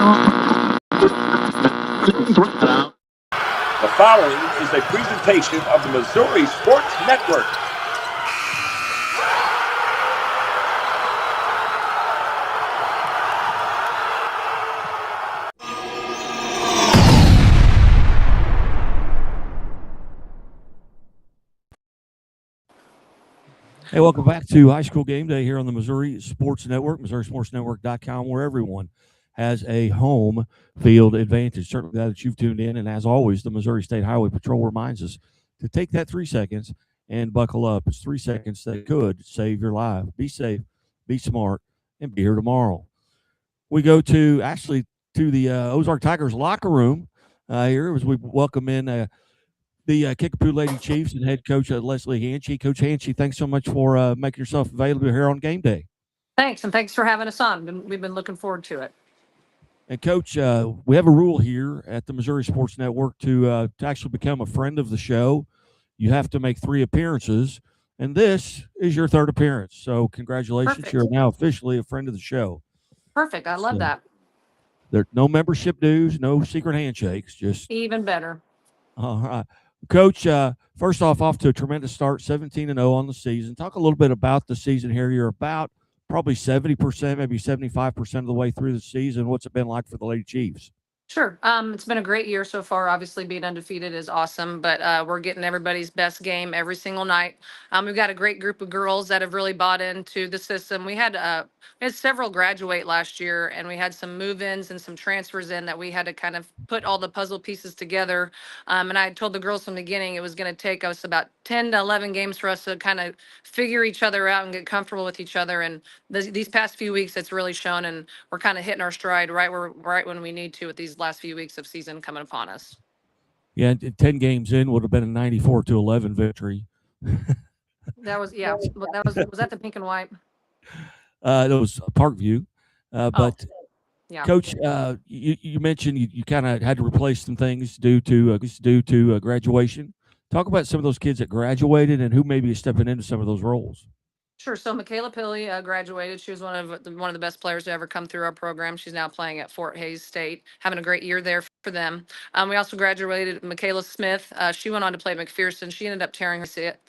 The following is a presentation of the Missouri Sports Network. Hey, welcome back to High School Game Day here on the Missouri Sports Network, MissouriSportsNetwork.com, where everyone has a home field advantage. Certainly glad that you've tuned in. And as always, the Missouri State Highway Patrol reminds us to take that 3 seconds and buckle up. It's 3 seconds that could save your life. Be safe, be smart, and be here tomorrow. We go to the Ozark Tigers locker room here as we welcome in the Kickapoo Lady Chiefs and head coach Leslie Hanchy. Coach Hanchy, thanks so much for making yourself available here on game day. Thanks, and thanks for having us on. We've been looking forward to it. And Coach, we have a rule here at the Missouri Sports Network to actually become a friend of the show. You have to make 3 appearances, and this is your 3rd appearance. So congratulations. Perfect. You're now officially a friend of the show. Perfect. I love that. There's no membership dues, no secret handshakes. Just even better. All right. Coach, first off to a tremendous start, 17-0 on the season. Talk a little bit about the season here. You're about probably 70%, maybe 75% of the way through the season. What's it been like for the Lady Chiefs? Sure. It's been a great year so far. Obviously, being undefeated is awesome, but we're getting everybody's best game every single night. We've got a great group of girls that have really bought into the system. We had several graduate last year, and we had some move-ins and some transfers in that we had to kind of put all the puzzle pieces together. And I told the girls from the beginning it was going to take us about 10 to 11 games for us to kind of figure each other out and get comfortable with each other. And these past few weeks, it's really shown, and we're kind of hitting our stride right when we need to with these last few weeks of season coming upon us. Yeah, 10 games in would have been a 94-11 victory. That was was that the pink and white? That was Parkview. But yeah. Coach, you mentioned you kind of had to replace some things due to graduation. Talk about some of those kids that graduated and who maybe is stepping into some of those roles. Sure. So Michaela Pilley graduated. She was one of the best players to ever come through our program. She's now playing at Fort Hays State, having a great year there for them. We also graduated Michaela Smith. She went on to play at McPherson. She ended up tearing her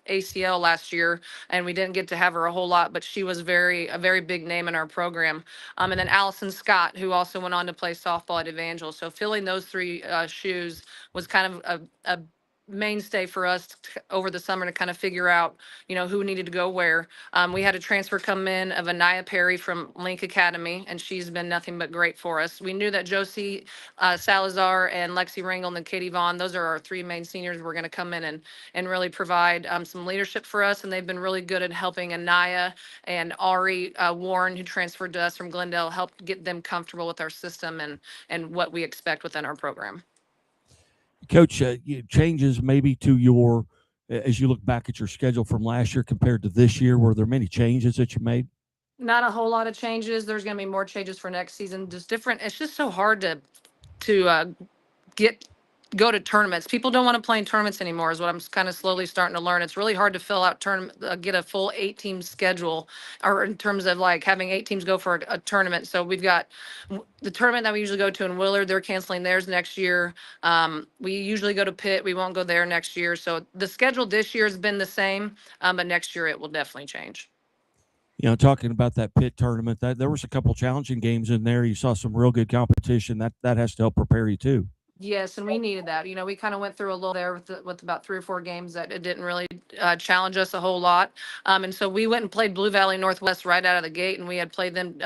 ACL last year, and we didn't get to have her a whole lot, but she was a very big name in our program. And then Allison Scott, who also went on to play softball at Evangel. So filling those 3 shoes was kind of a mainstay for us over the summer to kind of figure out, who needed to go where. We had a transfer come in of Anaya Perry from Link Academy, and she's been nothing but great for us. We knew that Josie Salazar and Lexi Ringel and Katie Vaughn, those are our 3 main seniors, were going to come in and really provide some leadership for us, and they've been really good at helping Anaya and Ari Warren, who transferred to us from Glendale, help get them comfortable with our system and what we expect within our program. Coach, changes maybe to as you look back at your schedule from last year compared to this year, were there many changes that you made? Not a whole lot of changes. There's going to be more changes for next season. Just different. It's just so hard to go to tournaments. People don't want to play in tournaments anymore is what I'm kind of slowly starting to learn. It's really hard to fill out get a full 8-team schedule, or in terms of like having 8 teams go for a tournament. So we've got the tournament that we usually go to in Willard. They're canceling theirs next year. We usually go to Pitt. We won't go there next year. So the schedule this year has been the same, but next year it will definitely change. Talking about that Pitt tournament, there was a couple challenging games in there. You saw some real good competition. That has to help prepare you too. Yes, and we needed that. We kind of went through a little there with about 3 or 4 games that it didn't really challenge us a whole lot. And so we went and played Blue Valley Northwest right out of the gate, and we had played them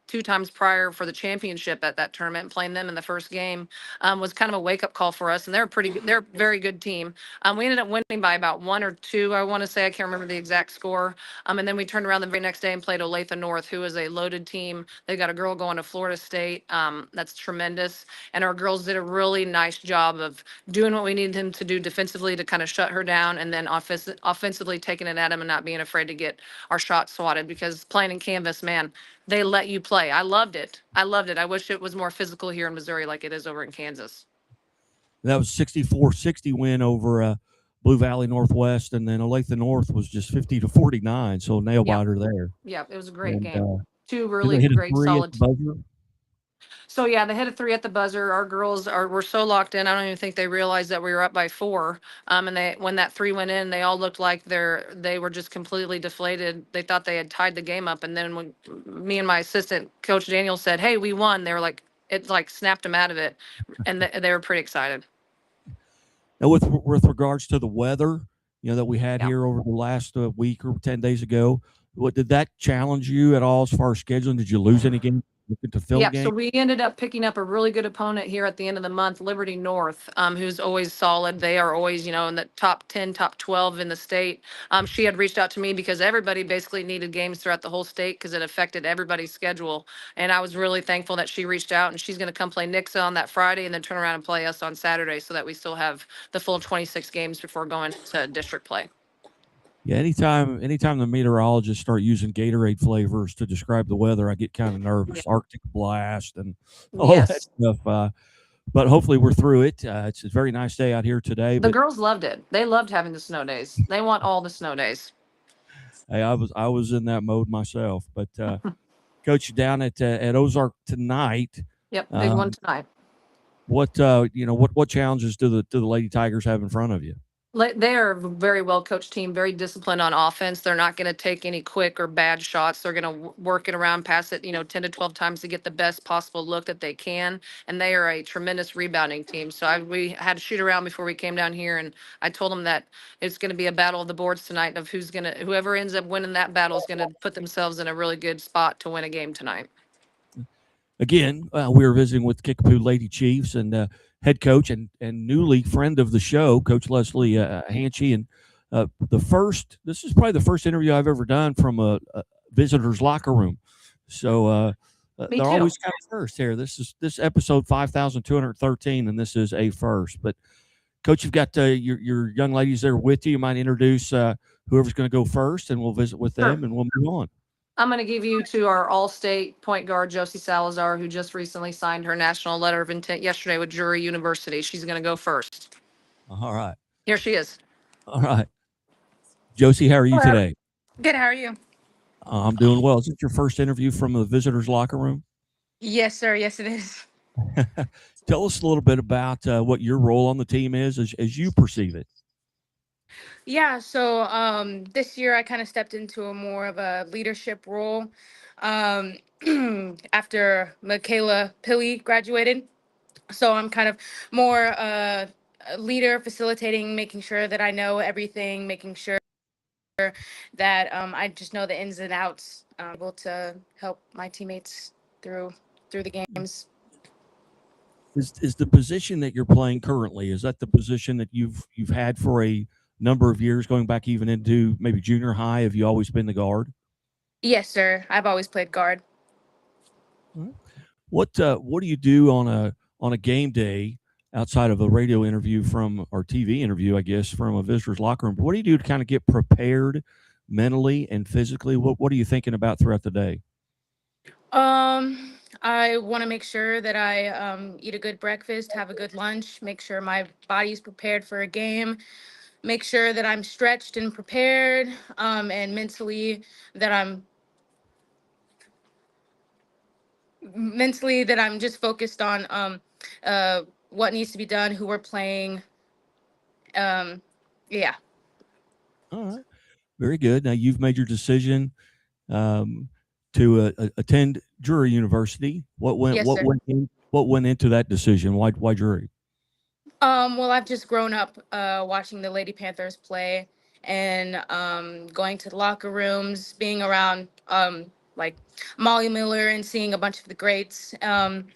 2 times prior for the championship at that tournament. And playing them in the first game was kind of a wake-up call for us, and they're a very good team. We ended up winning by about 1 or 2, I want to say. I can't remember the exact score. And then we turned around the very next day and played Olathe North, who is a loaded team. They got a girl going to Florida State. That's tremendous. And our girls did a really nice job of doing what we needed them to do defensively to kind of shut her down, and then offensively taking it at them and not being afraid to get our shots swatted, because playing in canvas, man, they let you play. I loved it. I wish it was more physical here in Missouri like it is over in Kansas. That was 64-60 win over Blue Valley Northwest, and then Olathe North was just 50-49, so nail biter there. Yeah, it was a great game. 2 really great solid. So yeah, they hit a three at the buzzer. Our girls were so locked in. I don't even think they realized that we were up by four. And when that three went in, they all looked like they were just completely deflated. They thought they had tied the game up. And then when me and my assistant coach Daniel said, "Hey, we won," they were like, it like snapped them out of it, and they were pretty excited. Now, with regards to the weather, that we had Yeah. here over the last week or 10 days ago, what did that challenge you at all as far as scheduling? Did you lose any games? Looking to fill Yeah, so games? we ended up picking up a really good opponent here at the end of the month, Liberty North, who's always solid. They are always, in the top 10, top 12 in the state. She had reached out to me because everybody basically needed games throughout the whole state because it affected everybody's schedule. And I was really thankful that she reached out, and she's going to come play Nixa on that Friday and then turn around and play us on Saturday so that we still have the full 26 games before going to district play. Yeah, anytime the meteorologists start using Gatorade flavors to describe the weather, I get kind of nervous. Yeah. Arctic blast and all that Yes. stuff. But hopefully we're through it. It's a very nice day out here today. The But girls loved it. They loved having the snow days. They want all the snow days. hey, I was in that mode myself. But Coach, down at Ozark tonight, Yep, big one tonight. what challenges do the Lady Tigers have in front of you? They are a very well coached team, very disciplined on offense. They're not going to take any quick or bad shots. They're going to work it around, pass it, 10 to 12 times to get the best possible look that they can. And they are a tremendous rebounding team. So we had to shoot around before we came down here, and I told them that it's going to be a battle of the boards tonight of whoever ends up winning that battle is going to put themselves in a really good spot to win a game tonight. Again, we were visiting with Kickapoo Lady Chiefs and head coach and newly friend of the show, Coach Leslie Hanchy. And this is probably the first interview I've ever done from a visitor's locker room. So Me they're too. always kind of first here. This episode 5,213, and this is a first. But Coach, you've got your young ladies there with you. You might introduce whoever's going to go first, and we'll visit with them, and we'll move on. I'm going to give you to our all-state point guard, Josie Salazar, who just recently signed her national letter of intent yesterday with Drury University. She's going to go first. All right. Here she is. All right. Josie, how are you today? Good. How are you? I'm doing well. Is it your first interview from the visitors' locker room? Yes, sir. Yes, it is. Tell us a little bit about what your role on the team is as you perceive it. Yeah. So this year I kind of stepped into a more of a leadership role after Michaela Pilley graduated. So I'm kind of more a leader, facilitating, making sure that I know everything, making sure that I just know the ins and outs, able to help my teammates through the games. Is the position that you're playing currently, is that the position that you've had for a number of years, going back even into maybe junior high? Have you always been the guard? Yes, sir. I've always played guard. What do you do on a game day outside of a radio interview or TV interview, I guess, from a visitor's locker room? What do you do to kind of get prepared mentally and physically? What are you thinking about throughout the day? I want to make sure that I eat a good breakfast, have a good lunch, make sure my body's prepared for a game, make sure that I'm stretched and prepared, and mentally that I'm just focused on what needs to be done, who we're playing. Yeah. All right. Very good. Now you've made your decision to attend Drury University. Yes, sir. What went into that decision? Why Drury? Well, I've just grown up watching the Lady Panthers play and going to the locker rooms, being around like Molly Miller and seeing a bunch of the greats. And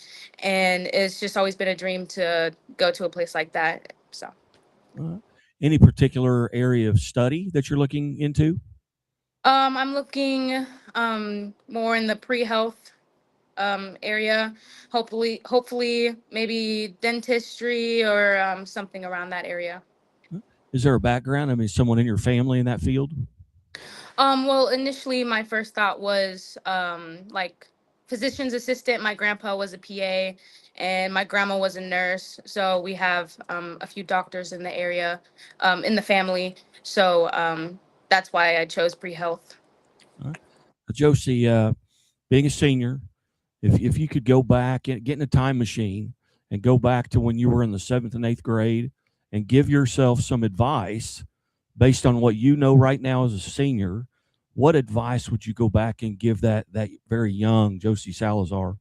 it's just always been a dream to go to a place like that. So, any particular area of study that you're looking into? I'm looking more in the pre-health area. Hopefully, maybe dentistry or something around that area. Is there a background? I mean, someone in your family in that field? Well, initially my first thought was like physician's assistant. My grandpa was a PA and my grandma was a nurse. So we have a few doctors in the area, in the family. So that's why I chose pre-health. Josie, being a senior if you could go back and get in a time machine and go back to when you were in the 7th and 8th grade and give yourself some advice based on what you know right now as a senior, what advice would you go back and give that very young Josie Salazar?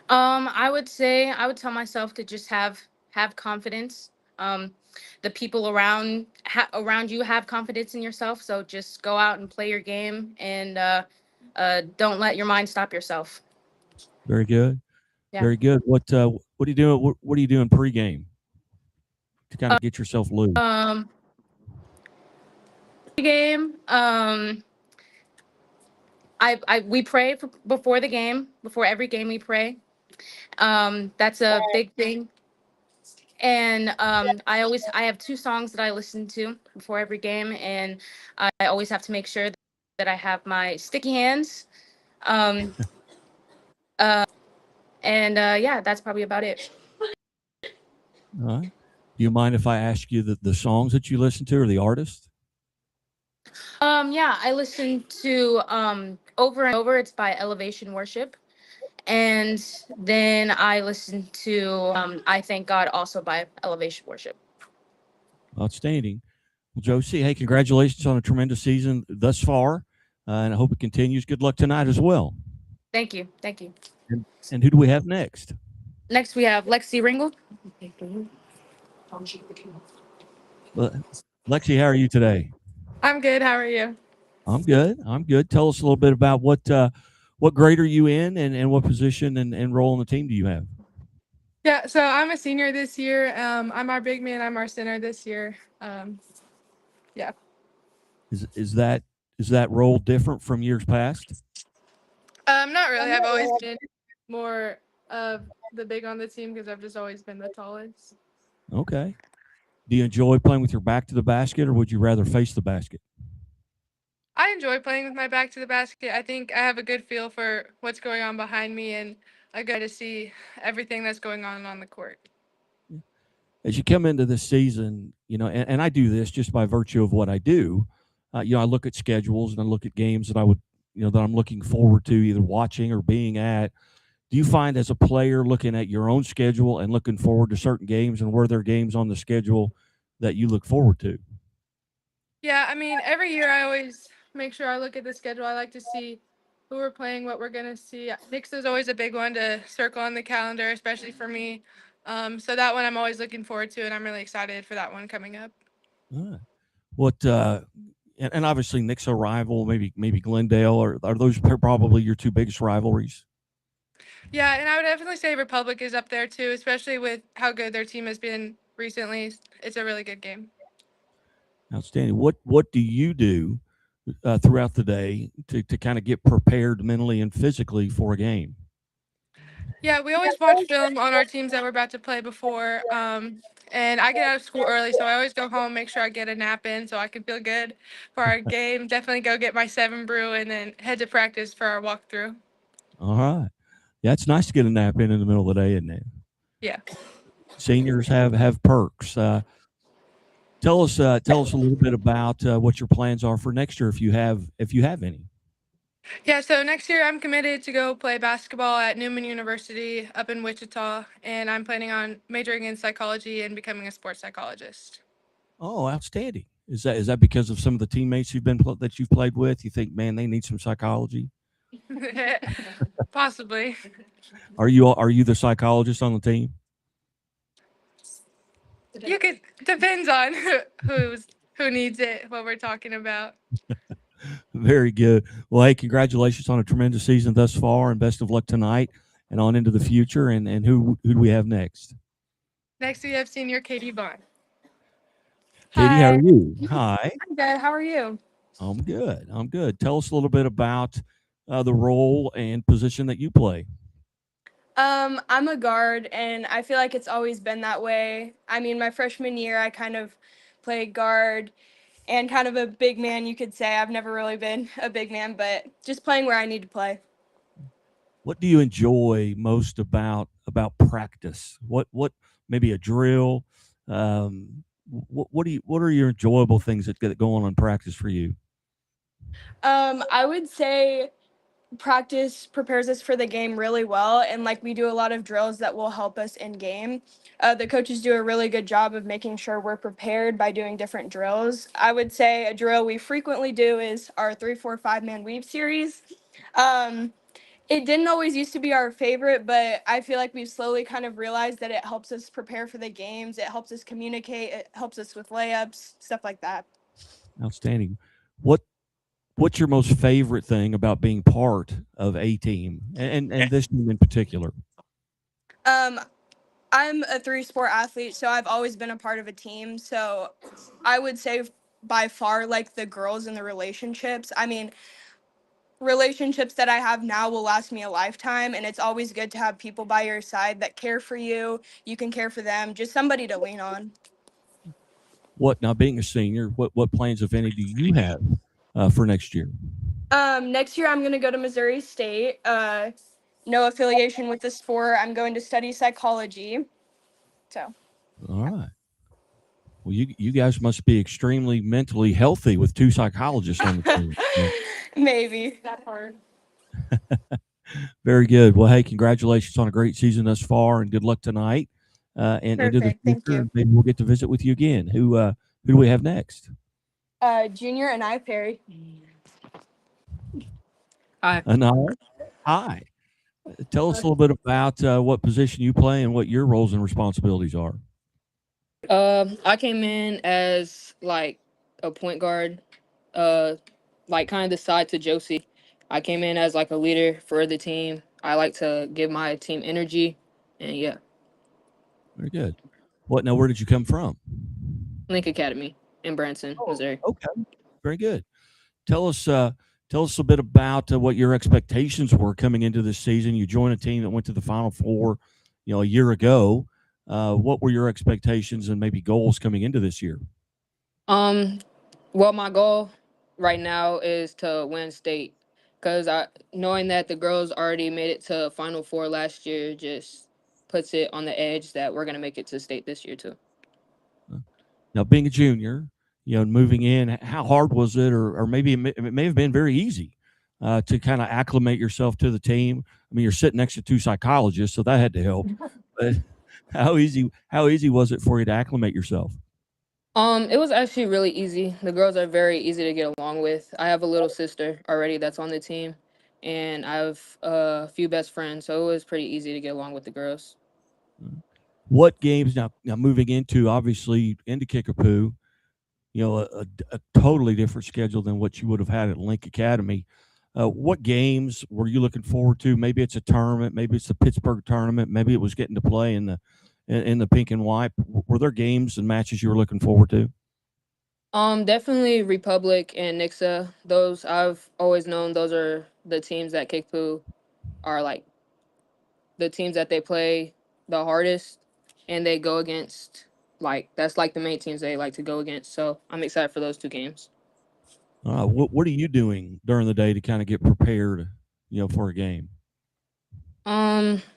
I would say I would tell myself to just have confidence. Um, the people around you have confidence in yourself, so just go out and play your game, and don't let your mind stop yourself. Very good. Yeah. Very good. What are you doing? What are you doing pregame to kind Uh, of get yourself loose? Um, game. I we pray before the game. Before every game, we pray. That's a big thing. And I have two songs that I listen to before every game, and I always have to make sure that I have my sticky hands. Um, uh, and Yeah, that's probably about it. All right. Do you mind if I ask you the songs that you listen to or the artist? Yeah, I listen to Over and Over. It's by Elevation Worship. And then I listen to I Thank God, also by Elevation Worship. Outstanding. Well, Josie, hey, congratulations on a tremendous season thus far, and I hope it continues. Good luck tonight as well. Thank you. Thank you. And who do we have next? Next, we have Lexi Ringle. Well, Lexi, how are you today? I'm good. How are you? I'm good. I'm good. Tell us a little bit about what grade are you in, and what position and role on the team do you have? Yeah, so I'm a senior this year. I'm our big man. I'm our center this year. Yeah. Is that role different from years past? Not really. I've always been more of the big on the team because I've just always been the tallest. Okay. Do you enjoy playing with your back to the basket, or would you rather face the basket? I enjoy playing with my back to the basket. I think I have a good feel for what's going on behind me and I get to see everything that's going on the court. As you come into this season, and I do this just by virtue of what I do. I look at schedules and I look at games that that I'm looking forward to either watching or being at. Do you find as a player looking at your own schedule and looking forward to certain games, and were there games on the schedule that you look forward to? Yeah, I mean, every year I always make sure I look at the schedule. I like to see who we're playing, what we're gonna see. Knicks is always a big one to circle on the calendar, especially for me. So that one I'm always looking forward to, and I'm really excited for that one coming up. All right. What and obviously Nick's a rival, maybe Glendale, or are those probably your two biggest rivalries? Yeah, and I would definitely say Republic is up there too, especially with how good their team has been recently. It's a really good game. Outstanding. What do you do throughout the day to kind of get prepared mentally and physically for a game? Yeah, we always watch film on our teams that we're about to play before. And I get out of school early, so I always go home, make sure I get a nap in so I can feel good for our game. Definitely go get my 7 brew and then head to practice for our walkthrough. All right. Yeah, it's nice to get a nap in the middle of the day, isn't it? Yeah. Seniors have perks. Tell us a little bit about what your plans are for next year, if you have any. Yeah, so next year I'm committed to go play basketball at Newman University up in Wichita, and I'm planning on majoring in psychology and becoming a sports psychologist. Oh, outstanding! Is that because of some of the teammates that you've played with? You think, man, they need some psychology? Possibly. Are you the psychologist on the team? You could depends on who needs it, what we're talking about. Very good. Well, hey, congratulations on a tremendous season thus far, and best of luck tonight and on into the future. And who do we have next? Next we have senior Katie Bond. Katie, how Hi, are you? Hi. I'm good. How are you? I'm good. I'm good. Tell us a little bit about the role and position that you play. I'm a guard, and I feel like it's always been that way. I mean, my freshman year, I kind of played guard and kind of a big man, you could say. I've never really been a big man, but just playing where I need to play. What do you enjoy most about practice? What maybe a drill? What are your enjoyable things that go on in practice for you? I would say practice prepares us for the game really well, and like we do a lot of drills that will help us in game. The coaches do a really good job of making sure we're prepared by doing different drills. I would say a drill we frequently do is our 3-4-5 man weave series. um, it didn't always used to be our favorite, but I feel like we've slowly kind of realized that it helps us prepare for the games. It helps us communicate. It helps us with layups, stuff like that. Outstanding. What's your most favorite thing about being part of a team and this team in particular? Um, I'm a three-sport athlete, so I've always been a part of a team. So I would say by far, like the girls and the relationships. I mean, relationships that I have now will last me a lifetime, and it's always good to have people by your side that care for you. You can care for them, just somebody to lean on. What now? Being a senior, what plans, if any, do you have for next year? Next year I'm gonna go to Missouri State. No affiliation with the sport. I'm going to study psychology. So. All right. Well, you guys must be extremely mentally healthy with two psychologists on the team. Yeah. Maybe. That hard. Very good. Well, hey, congratulations on a great season thus far, and good luck tonight. And into the Perfect. Thank future, you. maybe we'll get to visit with you again. Who do we have next? Junior and I, Perry. Hi. Anaya. Hi. Tell us a little bit about what position you play and what your roles and responsibilities are. I came in as like a point guard, like kind of the side to Josie. I came in as like a leader for the team. I like to give my team energy, and yeah, Very good. What now? Where did you come from? Link Academy in Branson, Missouri. Okay. Very good. Tell us a bit about what your expectations were coming into this season. You joined a team that went to the Final Four, a year ago. What were your expectations and maybe goals coming into this year? Well, my goal right now is to win state, because knowing that the girls already made it to Final Four last year just puts it on the edge that we're gonna make it to state this year too. Now, being a junior, moving in, how hard was it, or maybe it may have been very easy to kind of acclimate yourself to the team? I mean, you're sitting next to two psychologists, so that had to help. But how easy was it for you to acclimate yourself? It was actually really easy. The girls are very easy to get along with. I have a little sister already that's on the team, and I have a few best friends, so it was pretty easy to get along with the girls. What games now moving into obviously into Kickapoo, a totally different schedule than what you would have had at Link Academy. What games were you looking forward to? Maybe it's a tournament, maybe it's the Pittsburgh tournament, maybe it was getting to play in the pink and white. Were there games and matches you were looking forward to? Definitely Republic and Nixa. Those I've always known those are the teams that Kickapoo are like the teams that they play the hardest, and they go against that's like the main teams they like to go against. So I'm excited for those two games. What are you doing during the day to kind of get prepared, for a game?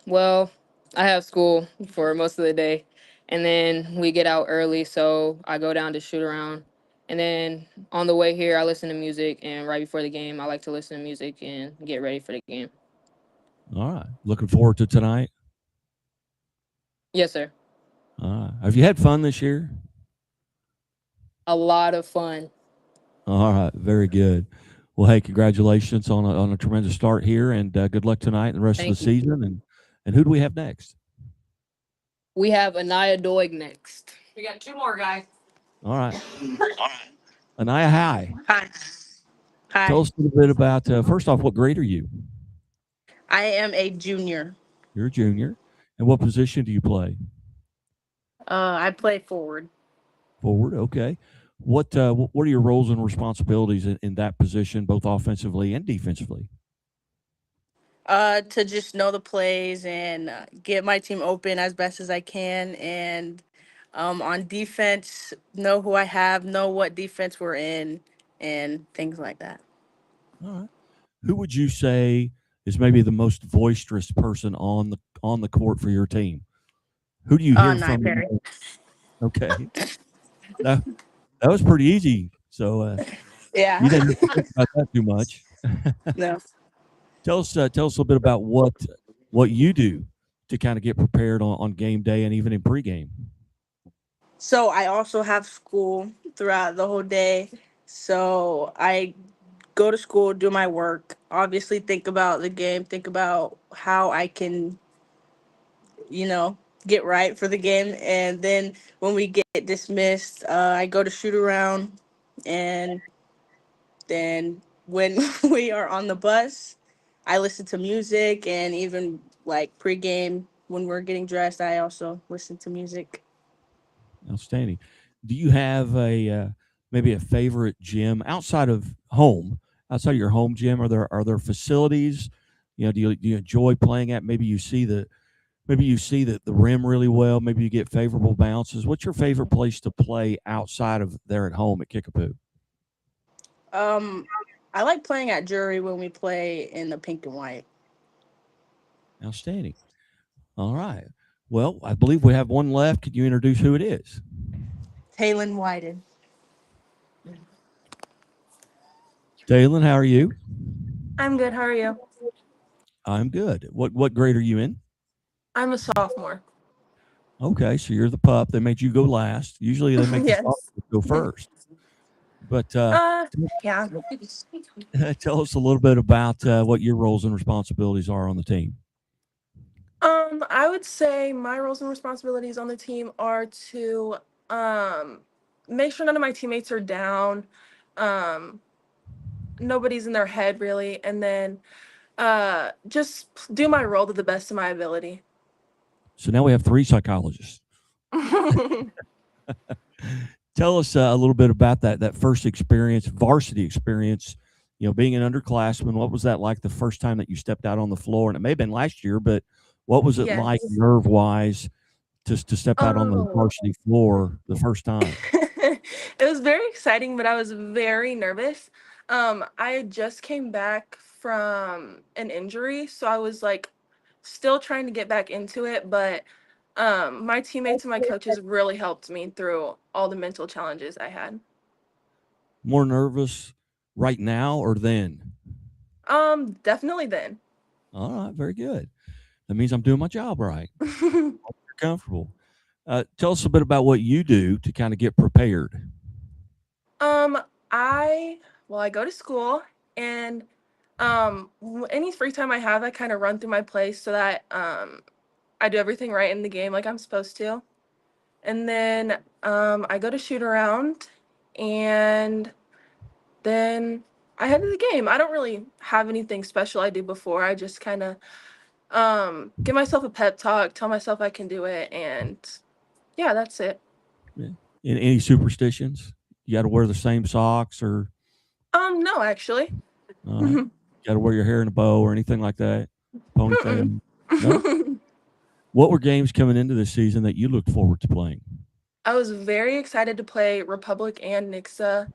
Well, I have school for most of the day, and then we get out early, so I go down to shoot around. And then on the way here, I listen to music, and right before the game, I like to listen to music and get ready for the game. All right. Looking forward to tonight? Yes, sir. Have you had fun this year? A lot of fun. All right. Very good. Well, hey, congratulations on a tremendous start here, and good luck tonight and the rest of the season. And who do we have next? We have Anaya Doig next. We got two more guys. All right. Anaya, hi. Hi. Hi. Tell us a little bit about, first off, what grade are you? I am a junior. You're a junior. And what position do you play? I play forward. Forward, okay. What are your roles and responsibilities in that position, both offensively and defensively? To just know the plays and get my team open as best as I can, and on defense, know who I have, know what defense we're in, and things like that. All right. Who would you say is maybe the most boisterous person on the court for your team? Who do you hear from? Perry. Okay. That was pretty easy. So Yeah. you didn't think about that too much. No. Tell us a little bit about what you do to kind of get prepared on game day and even in pregame. So I also have school throughout the whole day. So I go to school, do my work, obviously think about the game, think about how I can, you know, get right for the game. And then when we get dismissed, I go to shoot around. And then when we are on the bus, I listen to music. And even like pregame, when we're getting dressed, I also listen to music. Outstanding. Do you have a maybe a favorite gym outside of home, outside of your home gym? Are there facilities? Do you enjoy playing at? Maybe you see the rim really well. Maybe you get favorable bounces. What's your favorite place to play outside of there at home at Kickapoo? Um, I like playing at Jury when we play in the pink and white. Outstanding. All right. Well, I believe we have one left. Could you introduce who it is? Taylon Whited. Taylon, how are you? I'm good. How are you? I'm good. What grade are you in? I'm a sophomore. Okay, so you're the pup. They made you go last. Usually they make the Yes. sophomores go first. But Yeah. tell us a little bit about what your roles and responsibilities are on the team. I would say my roles and responsibilities on the team are to um make sure none of my teammates are down. Um, Nobody's in their head really, and then just do my role to the best of my ability. So now we have three psychologists. Tell us a little bit about that first experience, varsity experience. Being an underclassman, what was that like the first time that you stepped out on the floor? And it may have been last year, but what was it like Yes. nerve wise to step out on the Oh. varsity floor the first time? It was very exciting, but I was very nervous. I just came back from an injury, so I was like still trying to get back into it, but my teammates and my coaches really helped me through all the mental challenges I had. More nervous right now or then? Definitely then. All right, very good. That means I'm doing my job right. You're comfortable. Tell us a bit about what you do to kind of get prepared. Um, I go to school and any free time I have, I kind of run through my plays so that I do everything right in the game like I'm supposed to. And then I go to shoot around and then I head to the game. I don't really have anything special I do before. I just kind of give myself a pep talk, tell myself I can do it, and yeah, that's it. Yeah. Any superstitions? You got to wear the same socks, or No, actually. all right, got to wear your hair in a bow or anything like that? Ponytail? No. What were games coming into this season that you looked forward to playing? I was very excited to play Republic and Nixa.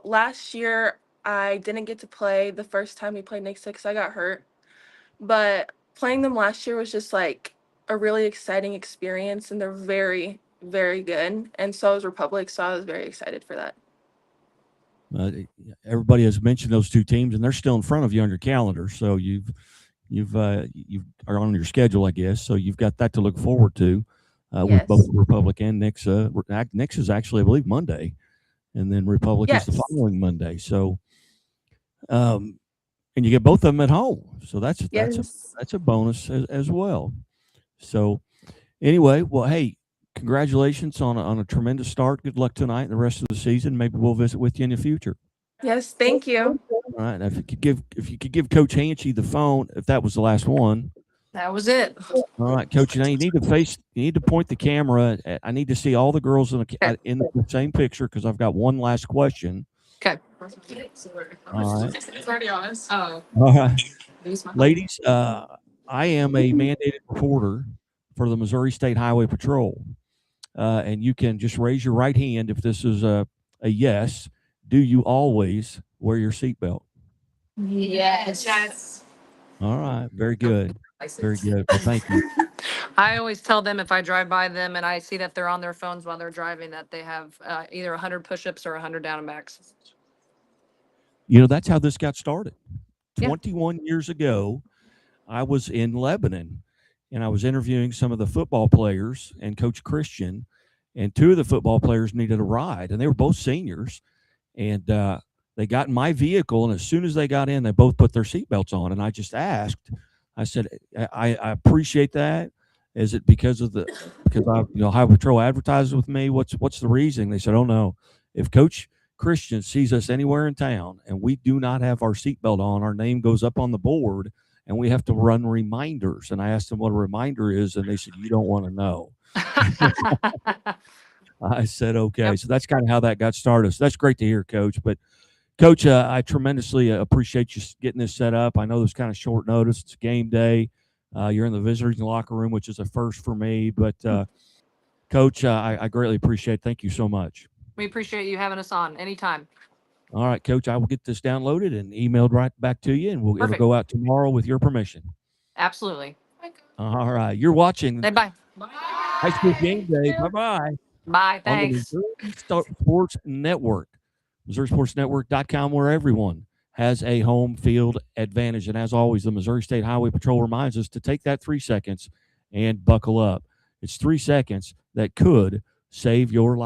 Last year I didn't get to play the first time we played Nixa because I got hurt. But playing them last year was just like a really exciting experience, and they're very, very good. And so is Republic, so I was very excited for that. Uh, Everybody has mentioned those two teams, and they're still in front of you on your calendar. So you are on your schedule, I guess. So you've got that to look forward to with both Yes. Republic and Nixa. Nixa is actually, I believe, Monday, and then Republic is the Yes. following Monday. So, and you get both of them at home. So Yes. that's a bonus as well. So anyway, well, hey, congratulations on a tremendous start. Good luck tonight and the rest of the season. Maybe we'll visit with you in the future. Yes. Thank you. All right. Now, if you could give Coach Hanchy the phone, if that was the last one. That was it. All right, Coach. Now you need to point the camera. I need to see all the girls in the same picture because I've got one last question. Okay. All right. It's already on us. Oh. All right. Ladies, I am a mandated reporter for the Missouri State Highway Patrol. And you can just raise your right hand if this is a yes. Do you always wear your seatbelt? Yes. Yes. All right. Very good. Very good. Well, thank you. I always tell them if I drive by them and I see that they're on their phones while they're driving, that they have either 100 push-ups or 100 down and backs. That's how this got started. Yeah. 21 years ago, I was in Lebanon and I was interviewing some of the football players and Coach Christian, and two of the football players needed a ride, and they were both seniors. And they got in my vehicle, and as soon as they got in, they both put their seatbelts on. And I just asked, I said, I appreciate that. Is it because Highway Patrol advertises with me? What's the reason? They said, oh no, if Coach Christian sees us anywhere in town and we do not have our seatbelt on, our name goes up on the board and we have to run reminders. And I asked them what a reminder is, and they said, you don't want to know. I said, okay. Yep. So that's kind of how that got started. So that's great to hear, Coach. But Coach, I tremendously appreciate you getting this set up. I know it's kind of short notice. It's game day. You're in the visitors locker room, which is a first for me. But Coach, I greatly appreciate it. Thank you so much. We appreciate you having us on anytime. All right, Coach, I will get this downloaded and emailed right back to you, and it'll Perfect. go out tomorrow with your permission. Absolutely. All right. You're watching Say bye. High School Game Day. Bye-bye. Bye. On the Thanks. Missouri Sports Network, MissouriSportsNetwork.com, where everyone has a home field advantage. And as always, the Missouri State Highway Patrol reminds us to take that 3 seconds and buckle up. It's 3 seconds that could save your life.